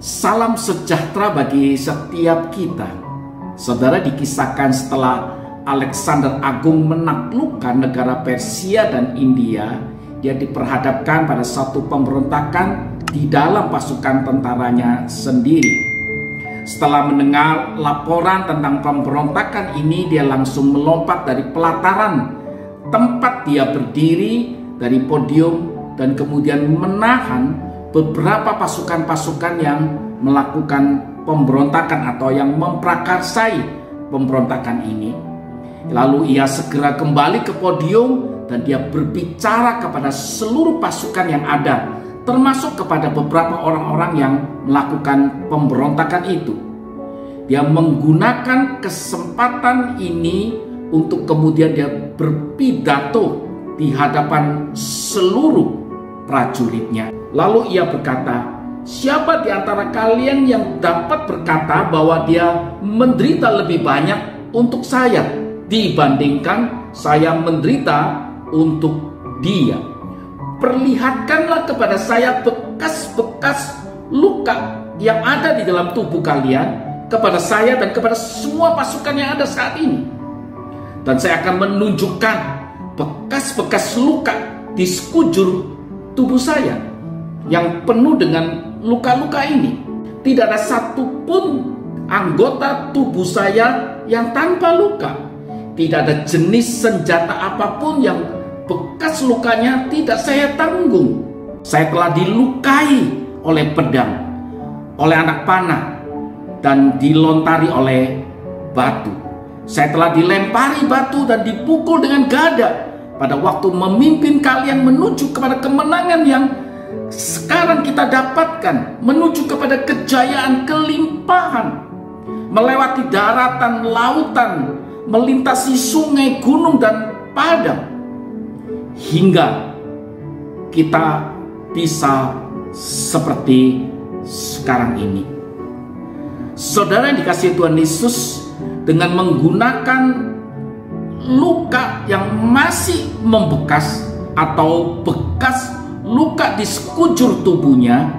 Salam sejahtera bagi setiap kita. Saudara, dikisahkan setelah Alexander Agung menaklukkan negara Persia dan India, dia diperhadapkan pada satu pemberontakan di dalam pasukan tentaranya sendiri. Setelah mendengar laporan tentang pemberontakan ini, dia langsung melompat dari pelataran tempat dia berdiri dari podium dan kemudian menahan beberapa pasukan-pasukan yang melakukan pemberontakan atau yang memprakarsai pemberontakan ini. Lalu ia segera kembali ke podium dan dia berbicara kepada seluruh pasukan yang ada, termasuk kepada beberapa orang-orang yang melakukan pemberontakan itu. Dia menggunakan kesempatan ini untuk kemudian dia berpidato di hadapan seluruh prajuritnya. Lalu ia berkata, "Siapa di antara kalian yang dapat berkata bahwa dia menderita lebih banyak untuk saya dibandingkan saya menderita untuk dia? Perlihatkanlah kepada saya bekas-bekas luka yang ada di dalam tubuh kalian kepada saya dan kepada semua pasukan yang ada saat ini. Dan saya akan menunjukkan bekas-bekas luka di sekujur tubuh saya yang penuh dengan luka-luka ini. Tidak ada satupun anggota tubuh saya yang tanpa luka. Tidak ada jenis senjata apapun yang bekas lukanya tidak saya tanggung. Saya telah dilukai oleh pedang, oleh anak panah, dan dilontari oleh batu. Saya telah dilempari batu dan dipukul dengan gada pada waktu memimpin kalian menuju kepada kemenangan yang sekarang kita dapatkan, menuju kepada kejayaan, kelimpahan, melewati daratan, lautan, melintasi sungai, gunung, dan padang, hingga kita bisa seperti sekarang ini." Saudara yang dikasihi Tuhan Yesus, dengan menggunakan luka yang masih membekas atau bekas luka di sekujur tubuhnya,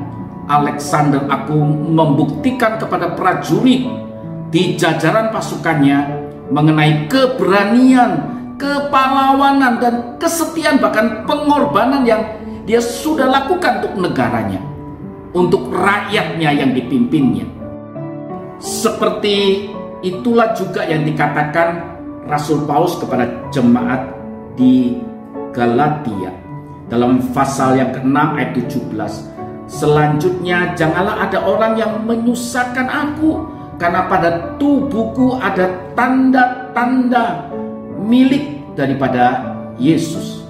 Alexander Agung membuktikan kepada prajurit di jajaran pasukannya mengenai keberanian, kepahlawanan, dan kesetiaan, bahkan pengorbanan yang dia sudah lakukan untuk negaranya, untuk rakyatnya yang dipimpinnya. Seperti itulah juga yang dikatakan Rasul Paulus kepada jemaat di Galatia dalam pasal yang ke-6 ayat 17. "Selanjutnya janganlah ada orang yang menyusahkan aku, karena pada tubuhku ada tanda-tanda milik daripada Yesus."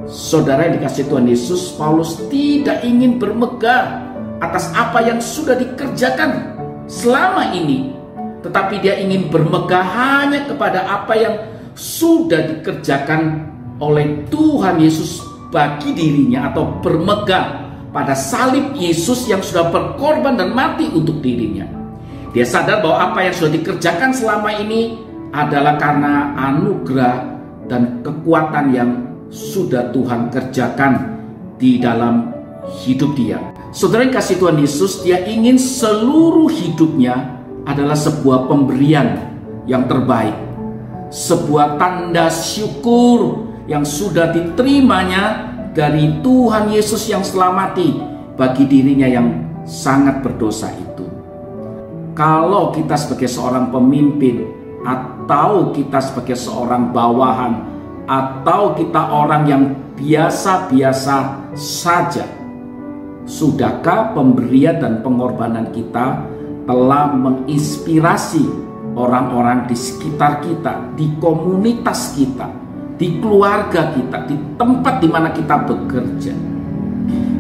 Saudara yang dikasihi Tuhan Yesus, Paulus tidak ingin bermegah atas apa yang sudah dikerjakan selama ini, tetapi dia ingin bermegah hanya kepada apa yang sudah dikerjakan oleh Tuhan Yesus bagi dirinya, atau bermegah pada salib Yesus yang sudah berkorban dan mati untuk dirinya. Dia sadar bahwa apa yang sudah dikerjakan selama ini adalah karena anugerah dan kekuatan yang sudah Tuhan kerjakan di dalam hidup dia. Saudara yang kasih Tuhan Yesus, dia ingin seluruh hidupnya adalah sebuah pemberian yang terbaik, sebuah tanda syukur yang sudah diterimanya dari Tuhan Yesus yang selamati bagi dirinya yang sangat berdosa itu. Kalau kita sebagai seorang pemimpin, atau kita sebagai seorang bawahan, atau kita orang yang biasa-biasa saja, sudahkah pemberian dan pengorbanan kita telah menginspirasi orang-orang di sekitar kita, di komunitas kita, di keluarga kita, di tempat di mana kita bekerja?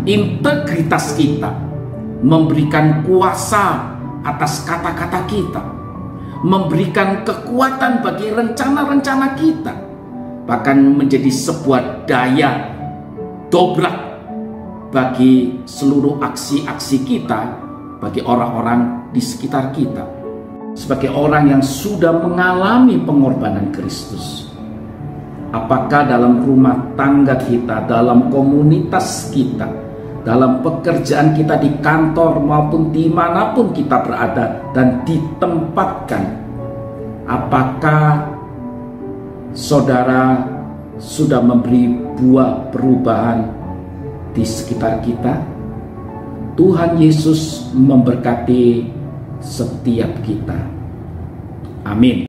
Integritas kita memberikan kuasa atas kata-kata kita, memberikan kekuatan bagi rencana-rencana kita, bahkan menjadi sebuah daya dobrak bagi seluruh aksi-aksi kita, bagi orang-orang di sekitar kita. Sebagai orang yang sudah mengalami pengorbanan Kristus, apakah dalam rumah tangga kita, dalam komunitas kita, dalam pekerjaan kita di kantor maupun dimanapun kita berada dan ditempatkan. Apakah saudara sudah memberi buah perubahan di sekitar kita? Tuhan Yesus memberkati setiap kita. Amin.